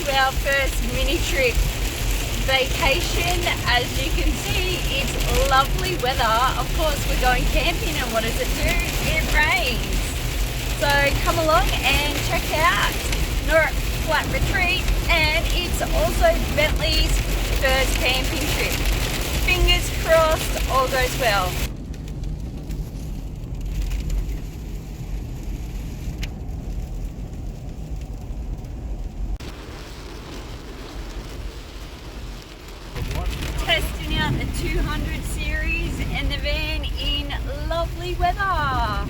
to our first mini trip vacation. As you can see, it's lovely weather. Of course, we're going camping, and what does it do? It rains. So come along and check out Knorrit Flat Retreat, and it's also Bentley's first camping trip. Fingers crossed all goes well. Testing out the 200 series and the van in lovely weather.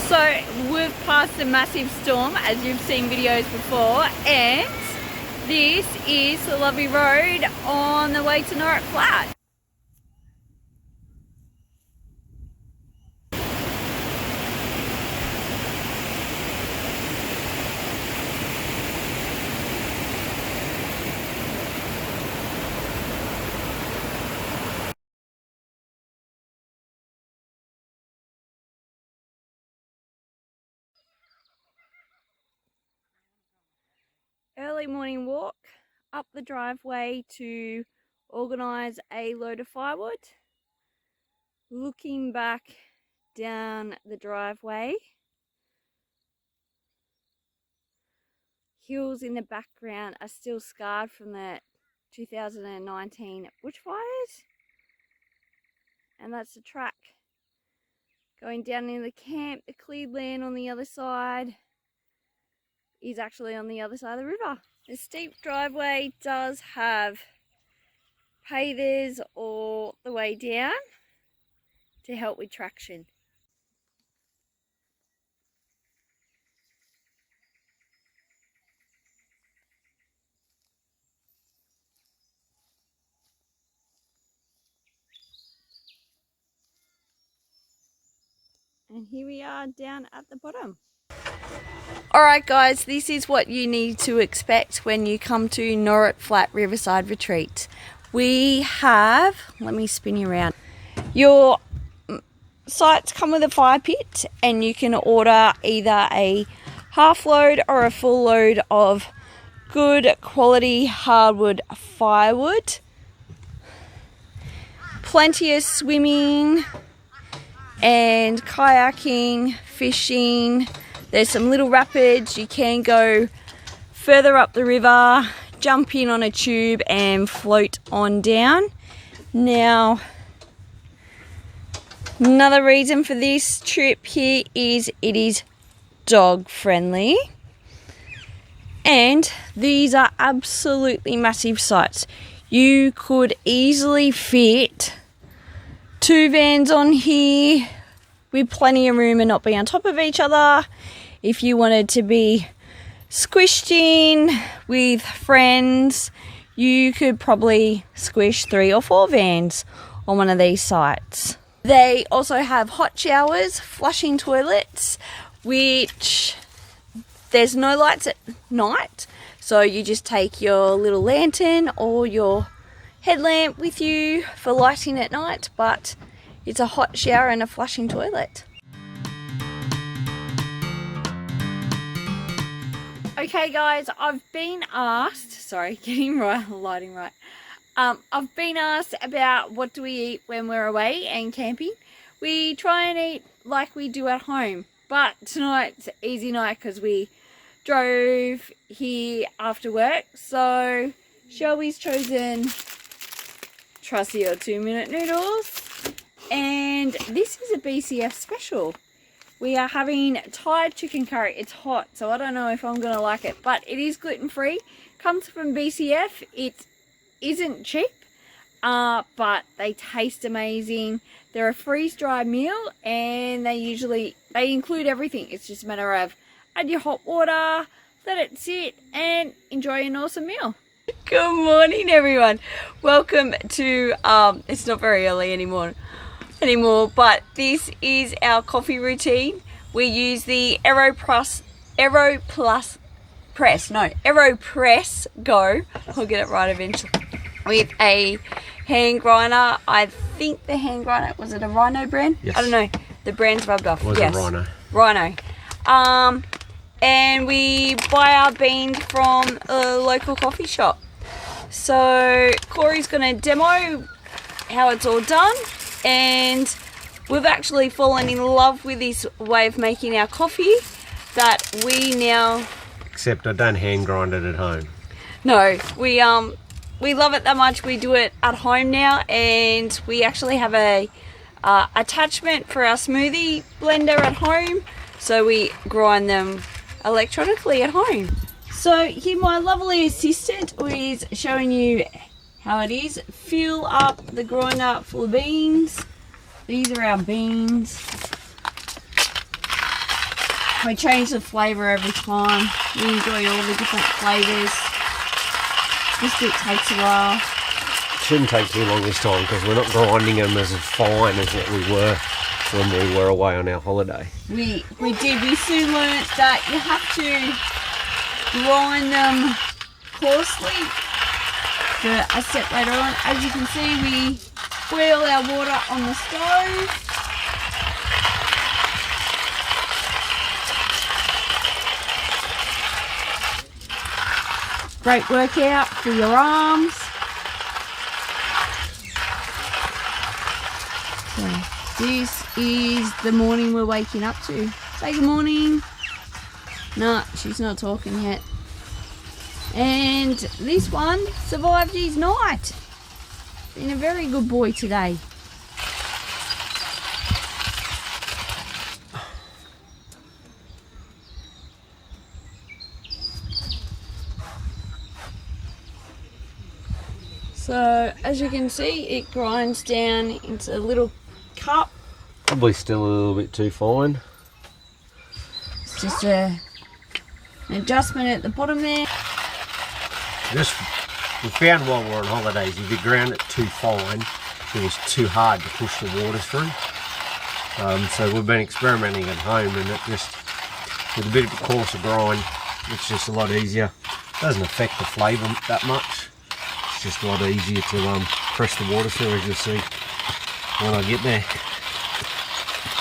So we've passed a massive storm, as you've seen videos before, and this is the lovely road on the way to Knorrit Flat. Early morning walk up the driveway to organise a load of firewood. Looking back down the driveway, hills in the background are still scarred from the 2019 bushfires, and that's the track going down in the camp. The cleared land on the other side is actually on the other side of the river. The steep driveway does have pavers all the way down to help with traction. And here we are down at the bottom. Alright guys, this is what you need to expect when you come to Knorrit Flat Riverside Retreat. We have, let me spin you around. Your sites come with a fire pit, and you can order either a half load or a full load of good quality hardwood firewood. Plenty of swimming and kayaking, fishing. There's some little rapids. You can go further up the river, jump in on a tube and float on down. Now, another reason for this trip here is it is dog friendly. And these are absolutely massive sites. You could easily fit 2 vans on here with plenty of room and not be on top of each other. If you wanted to be squished in with friends, you could probably squish 3 or 4 vans on one of these sites. They also have hot showers, flushing toilets, which there's no lights at night, so you just take your little lantern or your headlamp with you for lighting at night, but it's a hot shower and a flushing toilet. Okay guys, I've been asked, sorry, getting right, lighting right. I've been asked about what do we eat when we're away and camping. We try and eat like we do at home, but tonight's easy night because we drove here after work. So Shelby's chosen trusty or 2-minute noodles, and this is a BCF special. We are having Thai chicken curry. It's hot, so I don't know if I'm gonna like it, but it is gluten-free. Comes from BCF. It isn't cheap, but they taste amazing. They're a freeze-dried meal, and they include everything. It's just a matter of add your hot water, let it sit, and enjoy an awesome meal. Good morning, everyone. Welcome to it's not very early anymore, but this is our coffee routine. We use the AeroPress Go, I'll get it right eventually, with a hand grinder. I think the hand grinder, was it a Rhino brand? Yes. I don't know, the brand's rubbed off. It was yes. a Rhino. Rhino. and we buy our beans from a local coffee shop. So Corey's going to demo how it's all done, and we've actually fallen in love with this way of making our coffee that we now... Except I don't hand grind it at home. No, we love it that much. We do it at home now, and we actually have a attachment for our smoothie blender at home, so we grind them electronically at home. So here my lovely assistant is showing you how it is. Fill up the grinder full of beans. These are our beans. We change the flavour every time. We enjoy all the different flavours. This bit takes a while. Shouldn't take too long this time because we're not grinding them as fine as what we were when we were away on our holiday. We did. We soon learnt that you have to grind them coarsely for a step later on. As you can see, we boil our water on the stove. Great workout for your arms. So this is the morning we're waking up to. Say good morning. No, she's not talking yet. And this one survived his night. Been a very good boy today. So as you can see, it grinds down into a little cup. Probably still a little bit too fine. It's just an adjustment at the bottom there. We found while we were on holidays, if you ground it too fine, it was too hard to push the water through. So we've been experimenting at home, and it just, with a bit of a coarser grind, it's just a lot easier. It doesn't affect the flavour that much. It's just a lot easier to press the water through, as you'll see when I get there.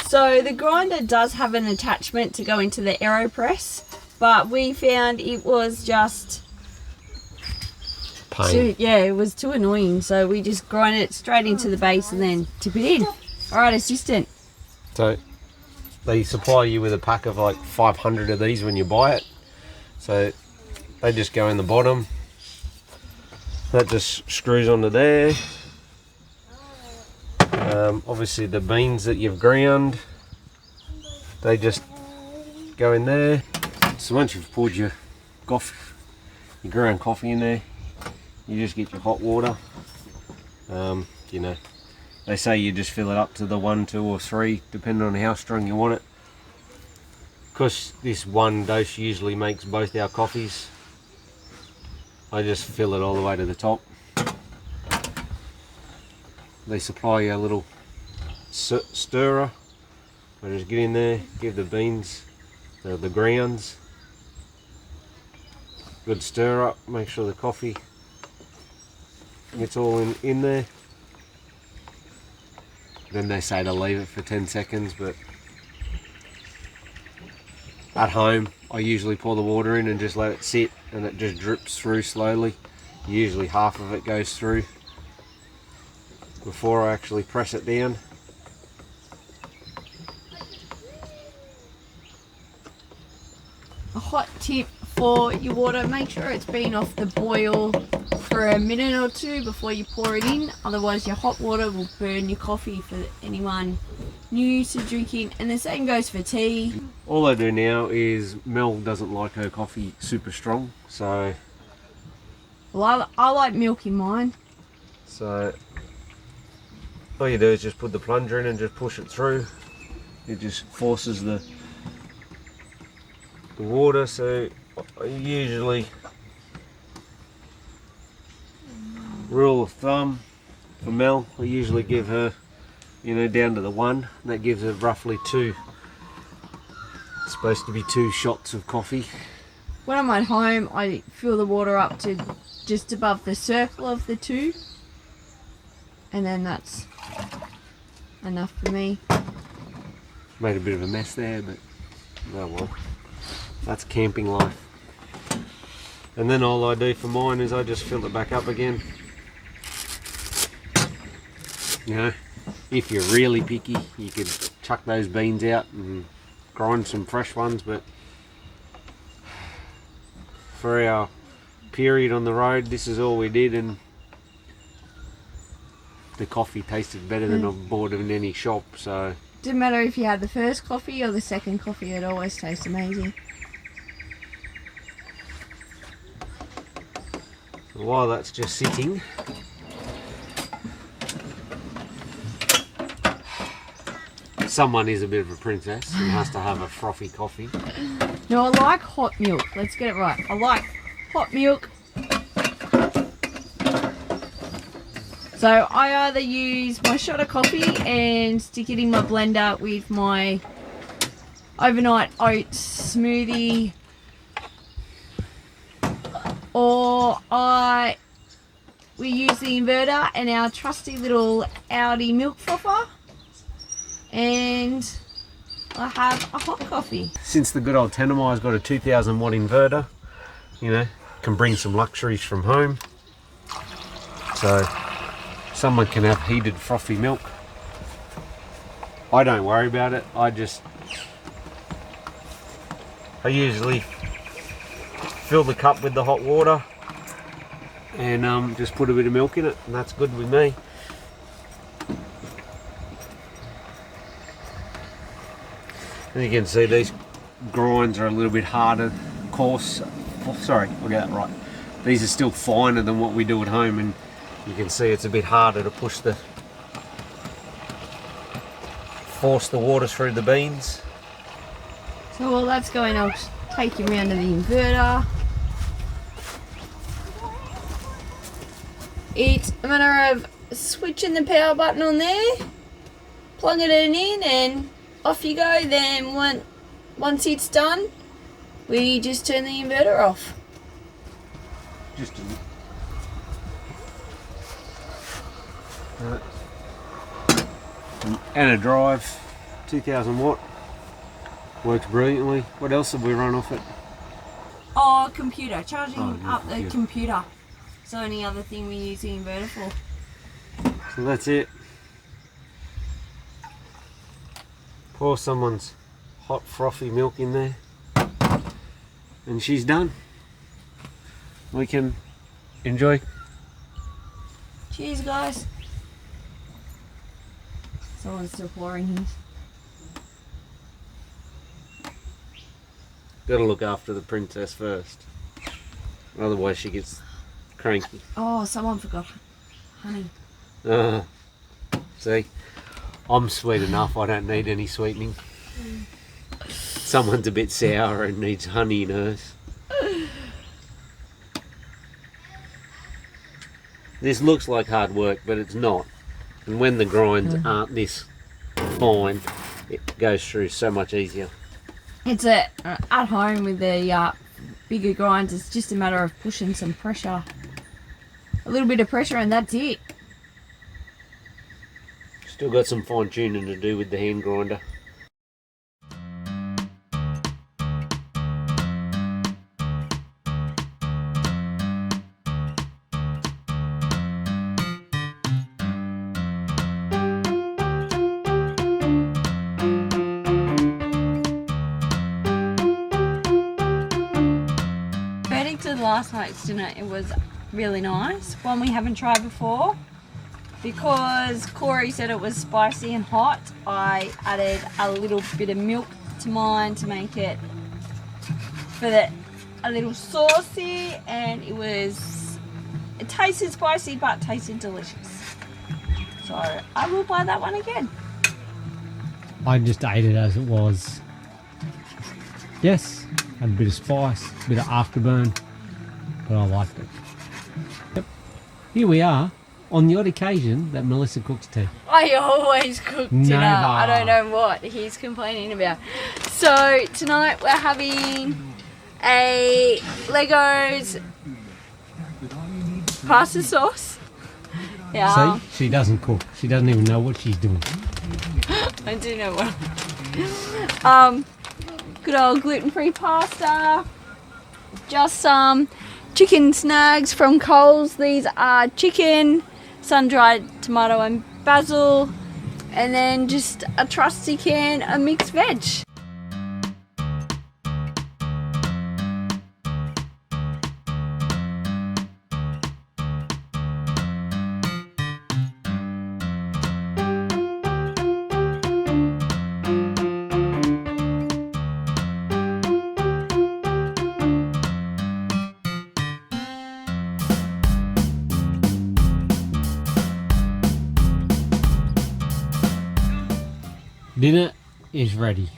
So the grinder does have an attachment to go into the AeroPress, but we found it was just it was too annoying, so we just grind it straight into the base and then tip it in. Alright, assistant. So they supply you with a pack of like 500 of these when you buy it. So they just go in the bottom. That just screws onto there. Obviously the beans that you've ground, they just go in there. So once you've poured your ground coffee in there, you just get your hot water. You know, they say you just fill it up to the 1, 2 or 3 depending on how strong you want it. Because this one dose usually makes both our coffees, I just fill it all the way to the top. They supply you a little stirrer. I just get in there, give the beans, the grounds, good stir up, make sure the coffee gets all in there. Then they say to leave it for 10 seconds, but at home I usually pour the water in and just let it sit, and it just drips through slowly. Usually half of it goes through before I actually press it down. A hot tip for your water, make sure it's been off the boil for a minute or 2 before you pour it in, otherwise your hot water will burn your coffee for anyone new to drinking, and the same goes for tea. All I do now is, Mel doesn't like her coffee super strong, so Well, I like milk in mine. So all you do is just put the plunger in and just push it through. It just forces the water. So I usually, rule of thumb for Mel, I usually give her, down to the 1. And that gives her roughly 2. It's supposed to be 2 shots of coffee. When I'm at home, I fill the water up to just above the circle of the 2. And then that's enough for me. Made a bit of a mess there, but oh well. That's camping life. And then all I do for mine is I just fill it back up again. You know, if you're really picky, you could chuck those beans out and grind some fresh ones, but for our period on the road, this is all we did, and the coffee tasted better than I've bought in any shop. So didn't matter if you had the first coffee or the second coffee, it always tastes amazing. While that's just sitting, someone is a bit of a princess and has to have a frothy coffee. No, I like hot milk. Let's get it right. I like hot milk. So I either use my shot of coffee and stick it in my blender with my overnight oats smoothie, or we use the inverter and our trusty little Audi milk frother, and I have a hot coffee. Since the good old Tenemire's got a 2000 watt inverter, you know, can bring some luxuries from home. So someone can have heated frothy milk. I don't worry about it. I usually fill the cup with the hot water and just put a bit of milk in it, and that's good with me. And you can see these grinds are a little bit harder, coarse. Oh, sorry, I'll get that right. These are still finer than what we do at home, and you can see it's a bit harder to force the water through the beans. So while that's going, I'll take you around to the inverter. It's a matter of switching the power button on there, plugging it in, and off you go. Then once it's done, we just turn the inverter off. Just and a drive, 2000 watt, works brilliantly. What else have we run off it? Oh, computer, charging up the computer. computer. It's the only other thing we use the inverter for. So that's it. Pour someone's hot frothy milk in there and she's done. We can enjoy. Cheers, guys. Someone's still pouring his. Gotta look after the princess first, otherwise she gets cranky. Oh, someone forgot honey. See, I'm sweet enough, I don't need any sweetening. Someone's a bit sour and needs honey in hers. This looks like hard work, but it's not. And when the grinds aren't this fine, it goes through so much easier. It's at home with the bigger grinds, it's just a matter of pushing some pressure. A little bit of pressure and that's it. Still got some fine tuning to do with the hand grinder. Verdict of last night's dinner, it was really nice. One we haven't tried before. Because Corey said it was spicy and hot, I added a little bit of milk to mine to make it a little saucy, and it tasted spicy but tasted delicious. So I will buy that one again. I just ate it as it was. Yes, had a bit of spice, a bit of afterburn, but I liked it. Yep. Here we are. On the odd occasion that Melissa cooks tea. I always cook dinner. Never. I don't know what he's complaining about. So tonight we're having a Legos pasta sauce. Yeah. See, she doesn't cook. She doesn't even know what she's doing. I do know what. Good old gluten-free pasta. Just some chicken snags from Coles. These are chicken, sun-dried tomato and basil, and then just a trusty can of mixed veg. Dinner is ready.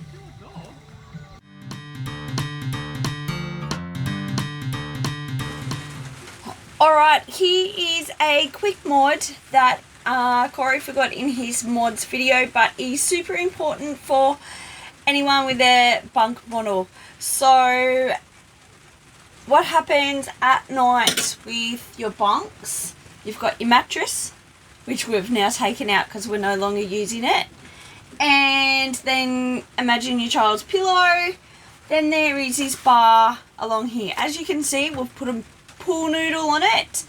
Alright, here is a quick mod that Corey forgot in his mods video, but is super important for anyone with a bunk model. So what happens at night with your bunks? You've got your mattress, which we've now taken out because we're no longer using it. And then imagine your child's pillow. Then there is this bar along here. As you can see, we've put a pool noodle on it.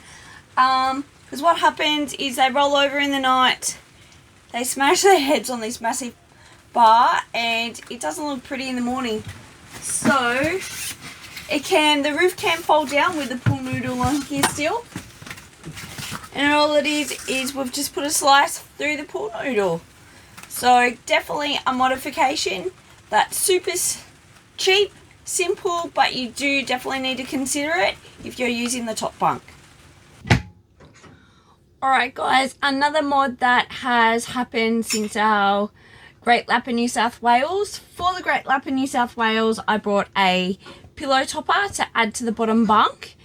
Because what happens is they roll over in the night, they smash their heads on this massive bar, and it doesn't look pretty in the morning. So the roof can fold down with the pool noodle on here still. And all it is we've just put a slice through the pool noodle. So definitely a modification that's super cheap, simple, but you do definitely need to consider it if you're using the top bunk. Alright guys, another mod that has happened since our Great Lap in New South Wales. For the Great Lap in New South Wales, I brought a pillow topper to add to the bottom bunk,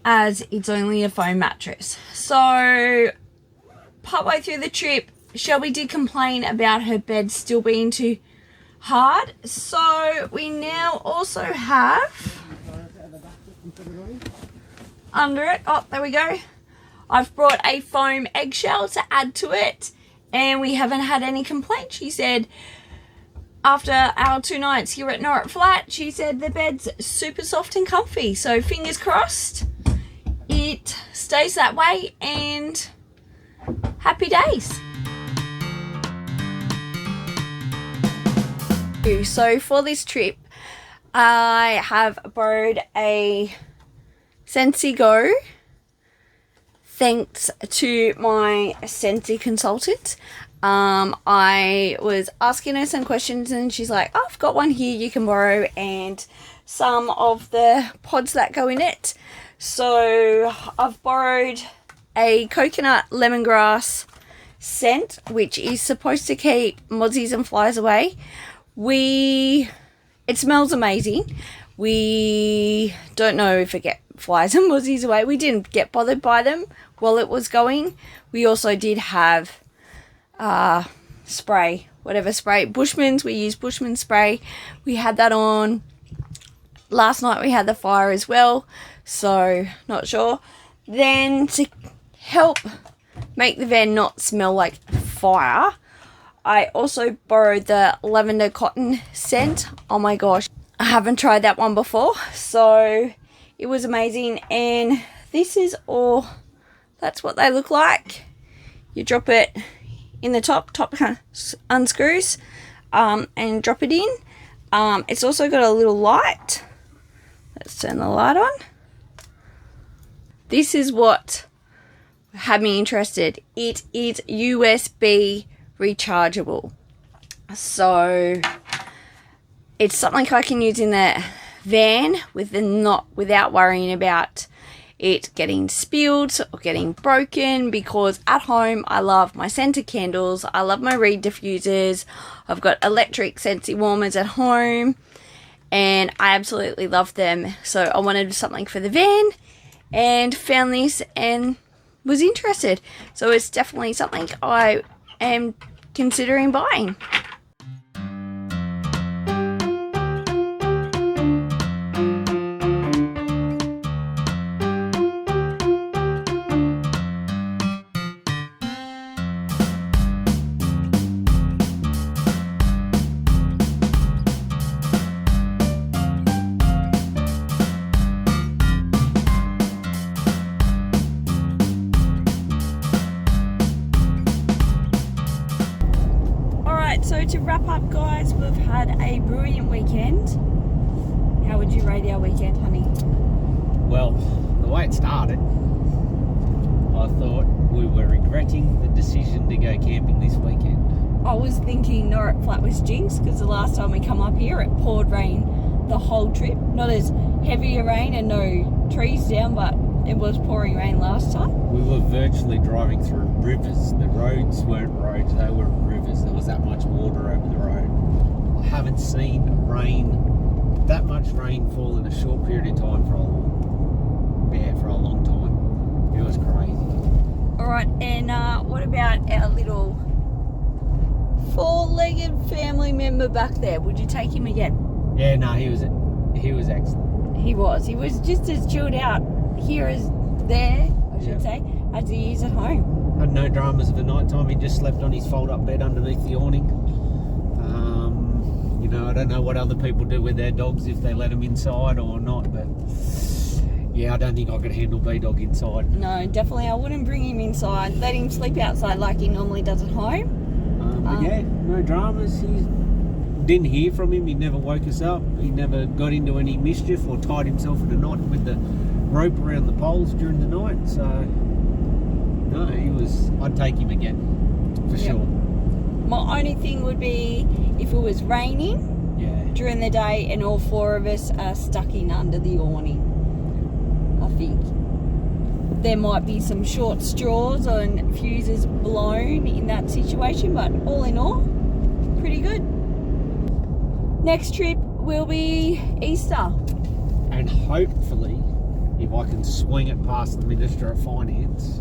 as it's only a foam mattress. So partway through the trip, Shelby did complain about her bed still being too hard. So we now also have under it, oh there we go, I've brought a foam eggshell to add to it, and we haven't had any complaints. She said after our 2 nights here at Knorrit Flat, she said the bed's super soft and comfy. So fingers crossed it stays that way, and happy days. So for this trip, I have borrowed a Scentsy Go, thanks to my Scentsy consultant. I was asking her some questions and she's like, oh, I've got one here you can borrow, and some of the pods that go in it. So I've borrowed a coconut lemongrass scent, which is supposed to keep mozzies and flies away. It smells amazing. We don't know if it gets flies and mozzies away. We didn't get bothered by them while it was going. We also did have spray, whatever spray, Bushman's. We used Bushman spray. We had that on. Last night we had the fire as well, so not sure. Then to help make the van not smell like fire, I also borrowed the lavender cotton scent. Oh my gosh, I haven't tried that one before, so it was amazing. And this is all, that's what they look like. You drop it in the top kind of unscrews, and drop it in. It's also got a little light. Let's turn the light on. This is what had me interested. It is USB rechargeable, so it's something I can use in the van without worrying about it getting spilled or getting broken, because at home I love my scented candles, I love my reed diffusers, I've got electric Scentsy warmers at home and I absolutely love them. So I wanted something for the van and found this and was interested. So it's definitely something I am considering buying. to wrap up, guys, we've had a brilliant weekend. How would you rate our weekend, honey? Well, the way it started, I thought we were regretting the decision to go camping this weekend. I was thinking Knorrit Flat was jinx because the last time we come up here it poured rain the whole trip. Not as heavy a rain and no trees down, but it was pouring rain last time. We were virtually driving through rivers. The roads weren't roads, they were rivers. There was that much water over the road. I haven't seen that much rain fall in a short period of time for a long time. It was crazy. Alright, and what about our little four-legged family member back there? Would you take him again? Yeah, no, he was excellent. He was just as chilled out here as there, I should say, as he is at home. Had no dramas of the night time. He just slept on his fold-up bed underneath the awning. You know, I don't know what other people do with their dogs, if they let them inside or not, but yeah, I don't think I could handle B-Dog inside. No, definitely I wouldn't bring him inside. Let him sleep outside like he normally does at home. But yeah, no dramas. He didn't hear from him. He never woke us up. He never got into any mischief or tied himself in a knot with the rope around the poles during the night. So no, I'd take him again for sure. My only thing would be if it was raining during the day and all four of us are stuck in under the awning. I think there might be some short straws and fuses blown in that situation, but all in all, pretty good. Next trip will be Easter. And hopefully, if I can swing it past the Minister of Finance,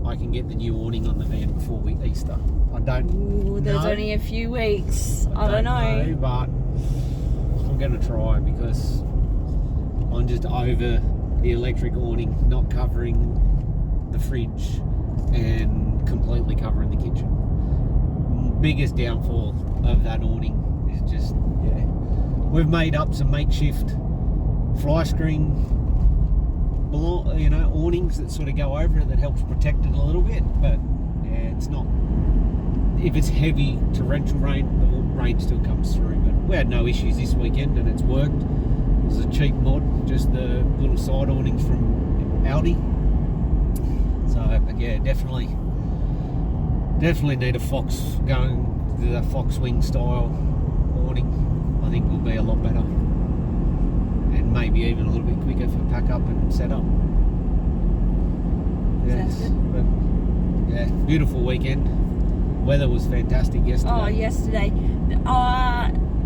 I can get the new awning on the van before Easter. I don't there's know. only a few weeks. I don't know. But I'm going to try because I'm just over the electric awning not covering the fridge and completely covering the kitchen. Biggest downfall of that awning is just, we've made up some makeshift fly screen, awnings that sort of go over it that helps protect it a little bit, but it's not. If it's heavy torrential rain, the rain still comes through. But we had no issues this weekend, and it's worked. It was a cheap mod, just the little side awnings from Aldi. So, but yeah, definitely need a Fox going to the Fox wing style awning. I think will be a lot better, and maybe even a little bit quicker for pack up and set up. Yes, but yeah, beautiful weekend. Weather was fantastic yesterday. Oh, yesterday.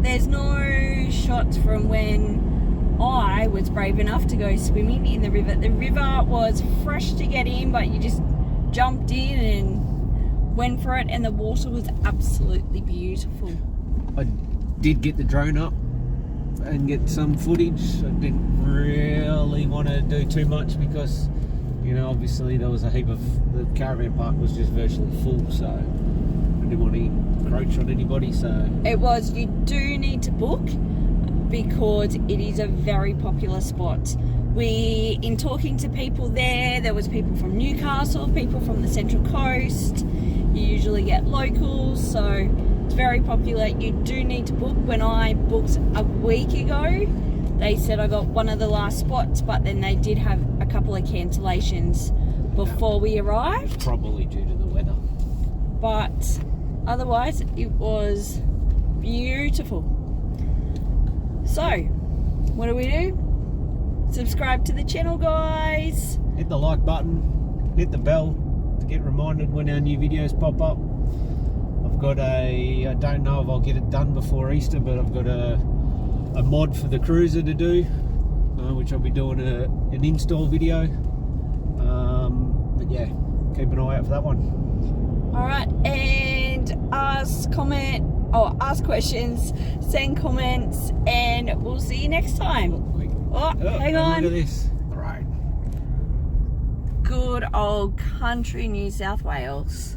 There's no shots from when I was brave enough to go swimming in the river. The river was fresh to get in, but you just jumped in and went for it, and the water was absolutely beautiful. I did get the drone up and get some footage. I didn't really want to do too much because, obviously there was a heap of, the caravan park was just virtually full, so I didn't want to encroach on anybody. So you do need to book because it is a very popular spot. In talking to people there was people from Newcastle, people from the Central Coast. You usually get locals, so it's very popular. You do need to book. When I booked a week ago, they said I got one of the last spots, but then they did have a couple of cancellations before we arrived. Probably due to the weather. But otherwise, it was beautiful. So, what do? Subscribe to the channel, guys. Hit the like button, hit the bell to get reminded when our new videos pop up. I've got I don't know if I'll get it done before Easter, but I've got a mod for the cruiser to do, which I'll be doing an install video. But yeah, keep an eye out for that one. Alright, and ask questions, send comments, and we'll see you next time. Hang on. Look at this. All right. Good old country New South Wales.